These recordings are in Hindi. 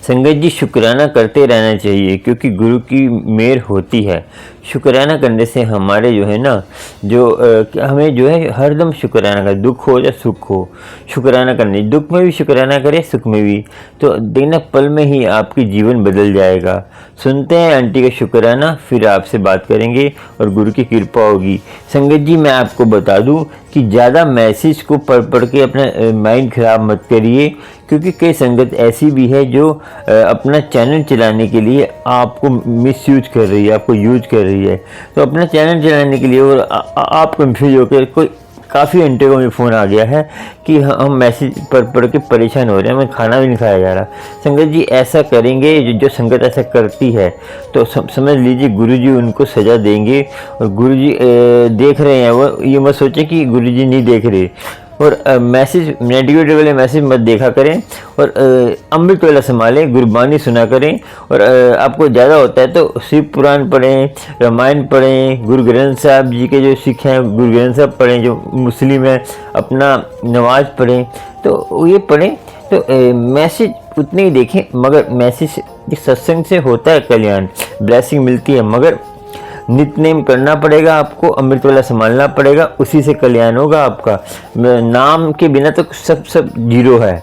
संगत जी, शुक्राना करते रहना चाहिए क्योंकि गुरु की मेहर होती है। शुक्राना करने से हमारे जो है ना, हमें जो है हरदम शुक्राना कर, दुख हो या सुख हो, शुक्राना करनी। दुख में भी शुक्राना करें, सुख में भी, तो देखना पल में ही आपकी जीवन बदल जाएगा। सुनते हैं आंटी का शुक्राना, फिर आपसे बात करेंगे और गुरु की कृपा होगी। संगत जी, मैं आपको बता दूं कि ज़्यादा मैसेज को पढ़ के अपना माइंड ख़राब मत करिए, क्योंकि कई संगत ऐसी भी है जो अपना चैनल चलाने के लिए आपको मिसयूज कर रही है, आपको यूज कर रही है। तो अपना चैनल चलाने के लिए और आप कंफ्यूज होकर, कोई काफ़ी घंटे को मेरे फ़ोन आ गया है कि हम मैसेज पढ़ के परेशान हो रहे हैं, हमें खाना भी नहीं खाया जा रहा। संगत जी, ऐसा करेंगे, जो संगत ऐसा करती है तो समझ लीजिए गुरुजी उनको सज़ा देंगे। और गुरुजी देख रहे हैं, वो ये मत सोचें कि गुरुजी नहीं देख रहे। और मैसेज, नेगेटिव वाले मैसेज मत देखा करें, और अमृत वाला संभालें, गुरबानी सुना करें। और आपको ज़्यादा होता है तो शिव पुराण पढ़ें, रामायण पढ़ें, गुरु ग्रंथ साहब जी के जो सिख हैं गुरु ग्रंथ साहब पढ़ें, जो मुस्लिम हैं अपना नमाज पढ़ें, तो ये पढ़ें। तो मैसेज उतने ही देखें, मगर मैसेज सत्संग से होता है कल्याण, ब्लेसिंग मिलती है, मगर नित्य नेम करना पड़ेगा आपको, अमृत वाला संभालना पड़ेगा, उसी से कल्याण होगा आपका। नाम के बिना तो सब जीरो है।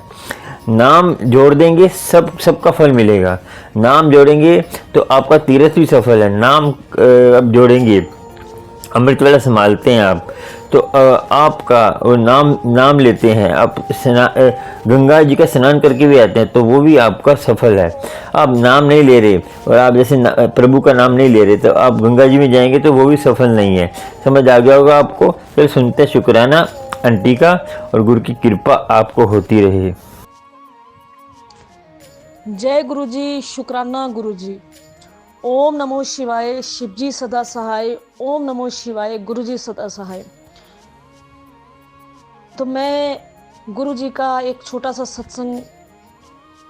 नाम जोड़ देंगे, सबका फल मिलेगा। नाम जोड़ेंगे तो आपका तीर्थ भी सफल है। नाम अब जोड़ेंगे, अमृत वाला संभालते हैं आप, तो आपका वो नाम लेते हैं आप, गंगा जी का स्नान करके भी आते हैं तो वो भी आपका सफल है। आप नाम नहीं ले रहे और आप जैसे प्रभु का नाम नहीं ले रहे, तो आप गंगा जी में जाएंगे तो वो भी सफल नहीं है। समझ आ गया होगा आपको। फिर सुनते हैं शुक्राना आंटी का, और गुरु की कृपा आपको होती रहे। जय गुरु जी, शुक्राना गुरु जी। ओम नमो शिवाय, शिवजी सदा सहाय। ओम नमो शिवाय, गुरु जी सदा सहाय। तो मैं गुरु जी का एक छोटा सा सत्संग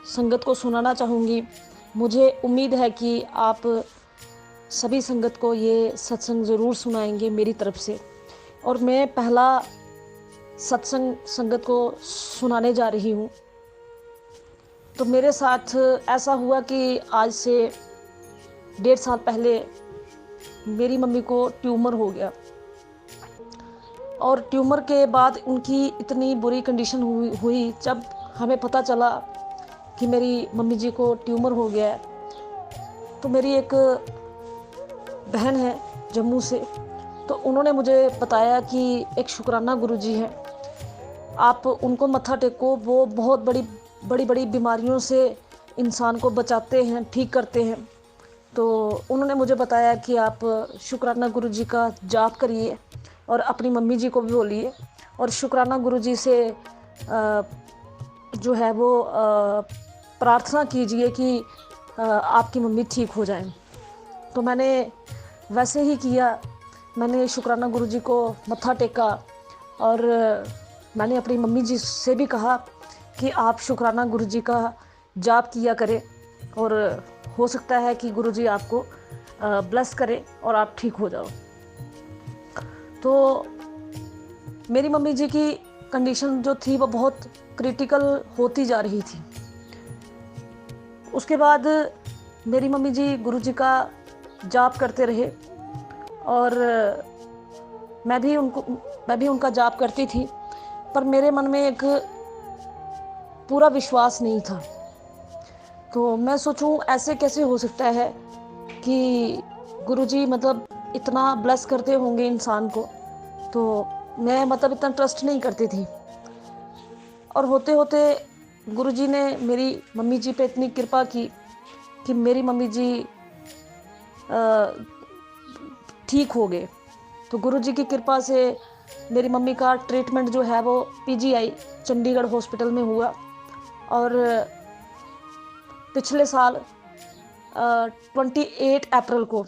संगत को सुनाना चाहूँगी। मुझे उम्मीद है कि आप सभी संगत को ये सत्संग ज़रूर सुनाएंगे मेरी तरफ से। और मैं पहला सत्संग संगत को सुनाने जा रही हूँ। तो मेरे साथ ऐसा हुआ कि आज से 1.5 साल पहले मेरी मम्मी को ट्यूमर हो गया, और ट्यूमर के बाद उनकी इतनी बुरी कंडीशन हुई जब हमें पता चला कि मेरी मम्मी जी को ट्यूमर हो गया है। तो मेरी एक बहन है जम्मू से, तो उन्होंने मुझे बताया कि एक शुक्राना गुरु जी है, आप उनको मत्था टेको, वो बहुत बड़ी बीमारियों से इंसान को बचाते हैं, ठीक करते हैं। तो उन्होंने मुझे बताया कि आप शुक्राना गुरु जी का जाप करिए और अपनी मम्मी जी को भी बोलिए, और शुक्राना गुरु जी से जो है वो प्रार्थना कीजिए कि आपकी मम्मी ठीक हो जाएं। तो मैंने वैसे ही किया। मैंने शुक्राना गुरु जी को मत्था टेका, और मैंने अपनी मम्मी जी से भी कहा कि आप शुक्राना गुरु जी का जाप किया करें, और हो सकता है कि गुरु जी आपको ब्लेस करें और आप ठीक हो जाओ। तो मेरी मम्मी जी की कंडीशन जो थी वो बहुत क्रिटिकल होती जा रही थी। उसके बाद मेरी मम्मी जी गुरु जी का जाप करते रहे, और मैं भी उनका जाप करती थी, पर मेरे मन में एक पूरा विश्वास नहीं था। तो मैं सोचूं ऐसे कैसे हो सकता है कि गुरुजी मतलब इतना ब्लेस करते होंगे इंसान को। तो मैं मतलब इतना ट्रस्ट नहीं करती थी, और होते होते गुरुजी ने मेरी मम्मी जी पे इतनी कृपा की कि मेरी मम्मी जी ठीक हो गए। तो गुरुजी की कृपा से मेरी मम्मी का ट्रीटमेंट जो है वो पीजीआई चंडीगढ़ हॉस्पिटल में हुआ, और पिछले साल 28 अप्रैल को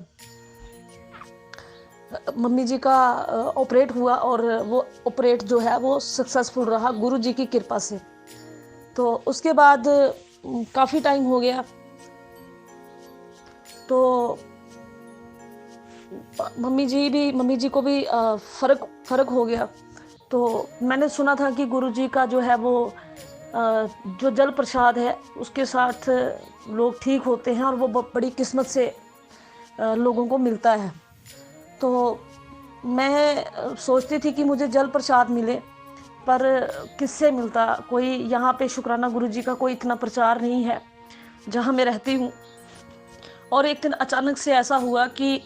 मम्मी जी का ऑपरेट हुआ, और वो ऑपरेट जो है वो सक्सेसफुल रहा गुरु जी की कृपा से। तो उसके बाद काफ़ी टाइम हो गया, तो मम्मी जी को भी फ़र्क हो गया। तो मैंने सुना था कि गुरु जी का जो है वो जो जल प्रसाद है उसके साथ लोग ठीक होते हैं और वो बड़ी किस्मत से लोगों को मिलता है। तो मैं सोचती थी कि मुझे जल प्रसाद मिले, पर किससे मिलता? कोई यहाँ पे शुक्राना गुरुजी का कोई इतना प्रचार नहीं है जहाँ मैं रहती हूँ। और एक दिन अचानक से ऐसा हुआ कि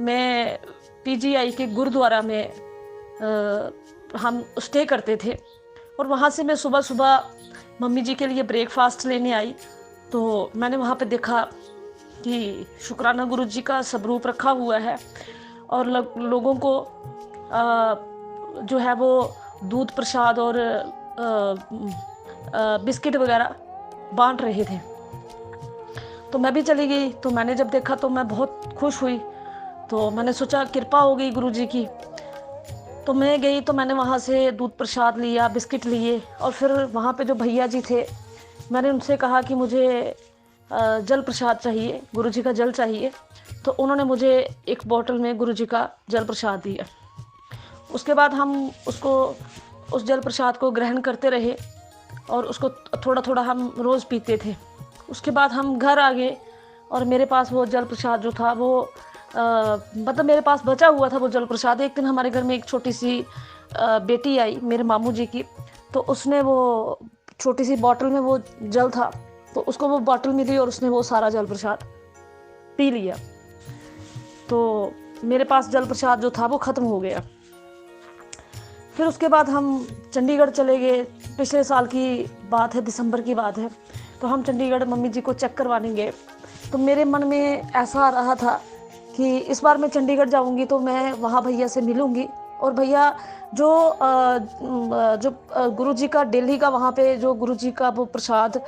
मैं पीजीआई के गुरुद्वारा में हम स्टे करते थे, और वहाँ से मैं सुबह सुबह मम्मी जी के लिए ब्रेकफास्ट लेने आई। तो मैंने वहाँ पे देखा कि शुक्राना गुरुजी का स्वरूप रखा हुआ है और लोगों को जो है वो दूध प्रसाद और बिस्किट वगैरह बांट रहे थे। तो मैं भी चली गई। तो मैंने जब देखा तो मैं बहुत खुश हुई। तो मैंने सोचा कृपा हो गई गुरुजी की। तो मैं गई, तो मैंने वहाँ से दूध प्रसाद लिया, बिस्किट लिए, और फिर वहाँ पे जो भैया जी थे मैंने उनसे कहा कि मुझे जल प्रसाद चाहिए, गुरुजी का जल चाहिए। तो उन्होंने मुझे एक बोतल में गुरुजी का जल प्रसाद दिया। उसके बाद हम उस जल प्रसाद को ग्रहण करते रहे और उसको थोड़ा थोड़ा हम रोज़ पीते थे। उसके बाद हम घर आ गए और मेरे पास वो जल प्रसाद जो था वो मतलब मेरे पास बचा हुआ था वो जल प्रसाद। एक दिन हमारे घर में एक छोटी सी बेटी आई मेरे मामू जी की, तो उसने वो छोटी सी बॉटल में वो जल था, तो उसको वो बॉटल मिली और उसने वो सारा जल प्रसाद पी लिया। तो मेरे पास जल प्रसाद जो था वो ख़त्म हो गया। फिर उसके बाद हम चंडीगढ़ चले गए। पिछले साल की बात है, दिसंबर की बात है। तो हम चंडीगढ़ मम्मी जी को चेक करवाने गए। तो मेरे मन में ऐसा आ रहा था कि इस बार मैं चंडीगढ़ जाऊंगी तो मैं वहाँ भैया से मिलूंगी, और भैया जो गुरुजी का डेली का वहाँ पे जो गुरुजी का वो प्रसाद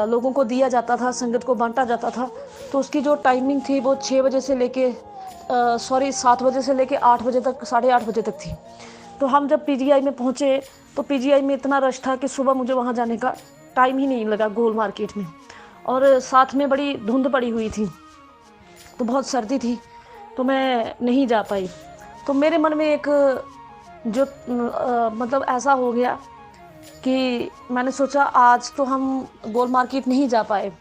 लोगों को दिया जाता था, संगत को बांटा जाता था, तो उसकी जो टाइमिंग थी वो 6 बजे से लेके 7 बजे से लेके 8 बजे तक, 8:30 बजे तक थी। तो हम जब पीजीआई में पहुँचे तो पीजीआई में इतना रश था कि सुबह मुझे वहाँ जाने का टाइम ही नहीं लगा गोल मार्केट में, और साथ में बड़ी धुंध पड़ी हुई थी, तो बहुत सर्दी थी, तो मैं नहीं जा पाई। तो मेरे मन में एक जो मतलब ऐसा हो गया कि मैंने सोचा आज तो हम गोल मार्केट नहीं जा पाए,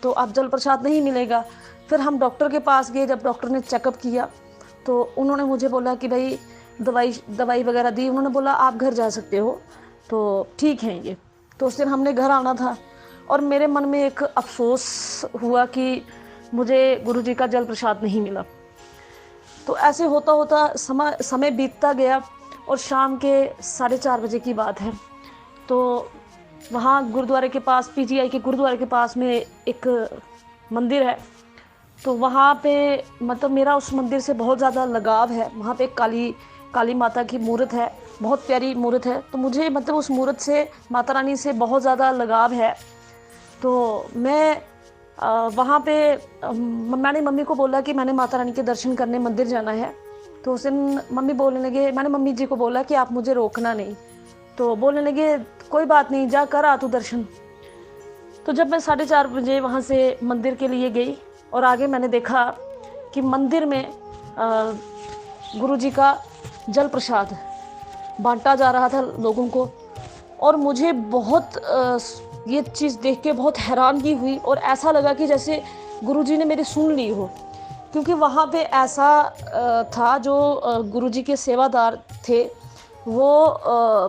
तो अब जल प्रसाद नहीं मिलेगा। फिर हम डॉक्टर के पास गए। जब डॉक्टर ने चेकअप किया तो उन्होंने मुझे बोला कि भाई दवाई वगैरह दी। उन्होंने बोला आप घर जा सकते हो, तो ठीक है ये। तो उस दिन हमने घर आना था और मेरे मन में एक अफसोस हुआ कि मुझे गुरुजी का जल प्रसाद नहीं मिला। तो ऐसे होता होता समय बीतता गया और शाम के 4:30 बजे की बात है। तो वहाँ गुरुद्वारे के पास, पीजीआई के गुरुद्वारे के पास में एक मंदिर है। तो वहाँ पे मतलब मेरा उस मंदिर से बहुत ज़्यादा लगाव है। वहाँ पे काली माता की मूर्त है, बहुत प्यारी मूर्त है। तो मुझे मतलब उस मूर्त से, माता रानी से बहुत ज़्यादा लगाव है। तो मैं वहाँ पे मैंने मम्मी को बोला कि मैंने माता रानी के दर्शन करने मंदिर जाना है। तो उस दिन मम्मी बोलने लगे, मैंने मम्मी जी को बोला कि आप मुझे रोकना नहीं। तो बोलने लगे कोई बात नहीं, जा कर आ तू दर्शन। तो जब मैं 4:30 बजे वहाँ से मंदिर के लिए गई और आगे मैंने देखा कि मंदिर में गुरुजी का जल प्रसाद बांटा जा रहा था लोगों को, और मुझे बहुत ये चीज़ देख के बहुत हैरानगी हुई और ऐसा लगा कि जैसे गुरुजी ने मेरी सुन ली हो। क्योंकि वहाँ पे ऐसा था, जो गुरुजी के सेवादार थे वो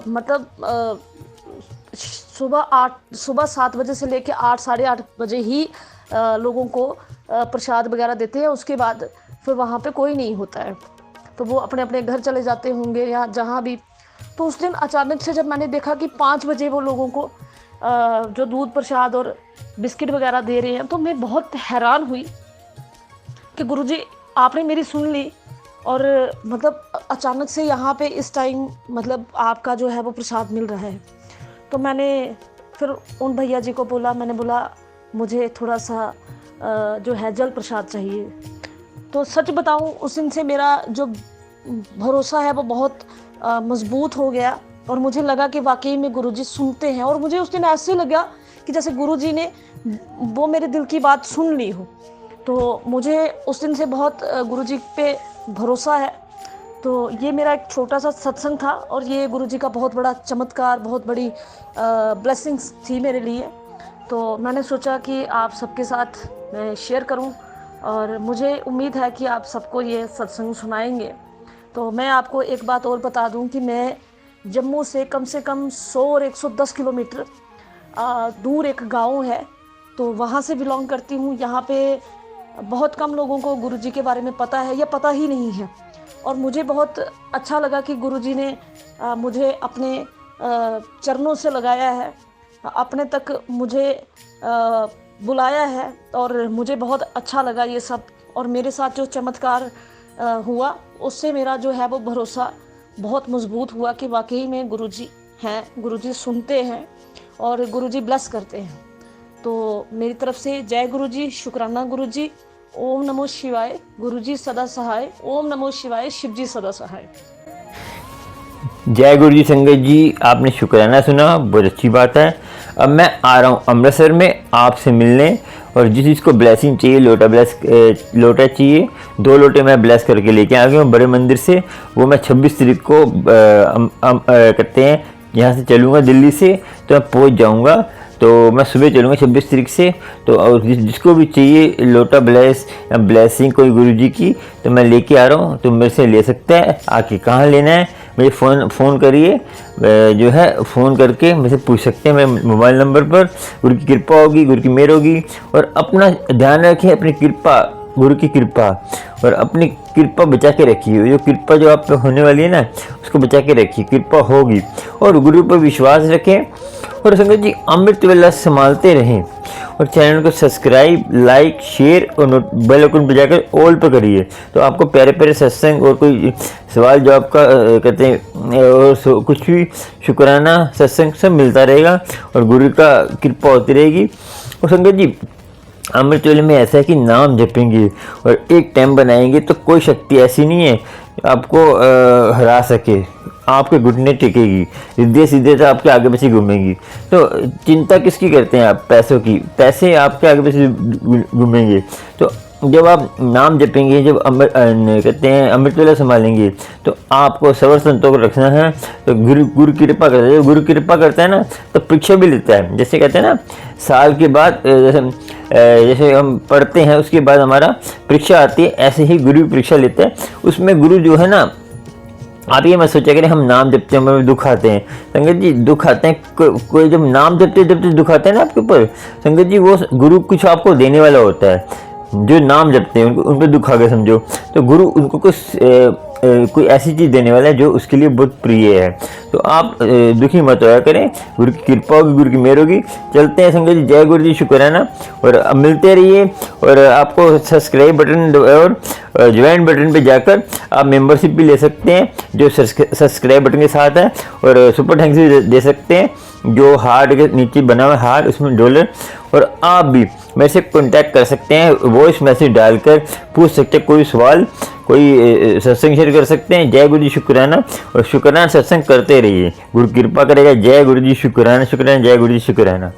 मतलब सुबह 7 बजे से लेके 8, 8:30 बजे ही लोगों को प्रसाद वगैरह देते हैं। उसके बाद फिर वहाँ पे कोई नहीं होता है, तो वो अपने अपने घर चले जाते होंगे या जहाँ भी। तो उस दिन अचानक से जब मैंने देखा कि 5 बजे वो लोगों को जो दूध प्रसाद और बिस्किट वगैरह दे रहे हैं, तो मैं बहुत हैरान हुई कि गुरुजी आपने मेरी सुन ली, और मतलब अचानक से यहाँ पे इस टाइम मतलब आपका जो है वो प्रसाद मिल रहा है। तो मैंने फिर उन भैया जी को बोला, मैंने बोला मुझे थोड़ा सा जो है जल प्रसाद चाहिए। तो सच बताऊँ उस दिन से मेरा जो भरोसा है वो बहुत मजबूत हो गया, और मुझे लगा कि वाकई में गुरुजी सुनते हैं। और मुझे उस दिन ऐसे लगा कि जैसे गुरुजी ने वो मेरे दिल की बात सुन ली हो। तो मुझे उस दिन से बहुत गुरुजी पे भरोसा है। तो ये मेरा एक छोटा सा सत्संग था और ये गुरुजी का बहुत बड़ा चमत्कार, बहुत बड़ी ब्लेसिंग्स थी मेरे लिए। तो मैंने सोचा कि आप सबके साथ मैं शेयर करूं और मुझे उम्मीद है कि आप सबको ये सत्संग सुनाएंगे। तो मैं आपको एक बात और बता दूं कि मैं जम्मू से कम 100 और 110 किलोमीटर दूर एक गांव है, तो वहाँ से बिलोंग करती हूँ। यहाँ पे बहुत कम लोगों को गुरुजी के बारे में पता है या पता ही नहीं है, और मुझे बहुत अच्छा लगा कि गुरुजी ने मुझे अपने चरणों से लगाया है, अपने तक मुझे बुलाया है, और मुझे बहुत अच्छा लगा ये सब। और मेरे साथ जो चमत्कार हुआ उससे मेरा जो है वो भरोसा बहुत मजबूत हुआ कि वाकई में गुरुजी हैं, गुरुजी सुनते हैं और गुरुजी ब्लेस करते हैं। तो मेरी तरफ से जय गुरुजी, शुक्राना गुरुजी, ओम नमो शिवाय, गुरुजी सदा सहाय, ओम नमो शिवाय, शिवजी सदा सहाय। जय गुरु जी। संगत जी, आपने शुक्राना सुना, बहुत अच्छी बात है। अब मैं आ रहा हूँ अमृतसर में आपसे मिलने, और जिस जिसको ब्लेसिंग चाहिए, लोटा चाहिए, 2 लोटे मैं ब्लेस करके लेके आ गया हूँ बड़े मंदिर से। वो मैं 26 तारीख को कहते हैं यहाँ से चलूँगा दिल्ली से, तो मैं पहुँच जाऊँगा। तो मैं सुबह चलूँगा 26 तारीख से। तो और जिसको भी चाहिए लोटा ब्लेसिंग कोई गुरुजी की, तो मैं लेके आ रहा हूँ, तो मेरे से ले सकता है। आके कहाँ लेना है मुझे फ़ोन करिए, जो है फ़ोन करके मुझसे पूछ सकते हैं मेरे मोबाइल नंबर पर। गुरु की कृपा होगी, गुरु की मेहर होगी। और अपना ध्यान रखें, अपनी कृपा, गुरु की कृपा, और अपनी कृपा बचा के रखिए। जो कृपा जो आप पे होने वाली है ना, उसको बचा के रखिए, कृपा होगी। और गुरु पर विश्वास रखें। और संगत जी, अमृत वेला संभालते रहें, और चैनल को सब्सक्राइब, लाइक, शेयर और बेल आइकन बजाकर ऑल पर करिए। तो आपको प्यारे प्यारे सत्संग और कोई सवाल जवाब का कहते हैं और कुछ भी शुक्राना सत्संग सब मिलता रहेगा, और गुरु का कृपा होती रहेगी। और संगत जी, अमृत वेले में ऐसा है कि नाम जपेंगे और एक टाइम बनाएंगे तो कोई शक्ति ऐसी नहीं है आपको हरा सके। आपके घुटने टिकेगी, सीधे सीधे तो आपके आगे पीछे घूमेंगी। तो चिंता किसकी करते हैं आप? पैसों की। पैसे आपके आगे पीछे घूमेंगे। तो जब आप नाम जपेंगे, जब कहते हैं अमृत वेला संभालेंगे, तो आपको सबर संतोष रखना है। तो गुरु कृपा करता है। जब गुरु कृपा करता है ना, तो परीक्षा भी लेता है। जैसे कहते हैं ना, साल के बाद जैसे हम पढ़ते हैं, उसके बाद हमारा परीक्षा आती है, ऐसे ही गुरु परीक्षा लेता है। उसमें गुरु जो है ना, आप ये मत सोचा करें हम नाम जपते हैं हमें दुख आते हैं। संगत जी, दुख आते हैं, कोई जब नाम जपते दुख आते हैं ना आपके ऊपर, संगत जी वो गुरु कुछ आपको देने वाला होता है। जो नाम जपते हैं उन पर दुख आ गया समझो, तो गुरु उनको कुछ कोई ऐसी चीज़ देने वाला है जो उसके लिए बहुत प्रिय है। तो आप दुखी मत होया करें, गुरु की कृपा होगी, गुरु की मेहर होगी। चलते हैं संगत जी, जय गुरु जी, शुक्राना। और अब मिलते रहिए, और आपको सब्सक्राइब बटन और ज्वाइन बटन पे जाकर आप मेंबरशिप भी ले सकते हैं, जो सब्सक्राइब बटन के साथ है। और सुपर थैंक्स भी दे सकते हैं, जो हार्ट के नीचे बना हुआ हार्ट, उसमें डॉलर। और आप भी मेरे से कॉन्टैक्ट कर सकते हैं, वॉइस मैसेज डालकर पूछ सकते हैं कोई सवाल, कोई सत्संग शेयर कर सकते हैं। जय गुरु जी, शुक्राना। और शुक्राना सत्संग करते रहिए, गुरु कृपा करेगा। जय गुरु जी, शुक्राना, शुक्राना, जय गुरु जी, शुक्राना।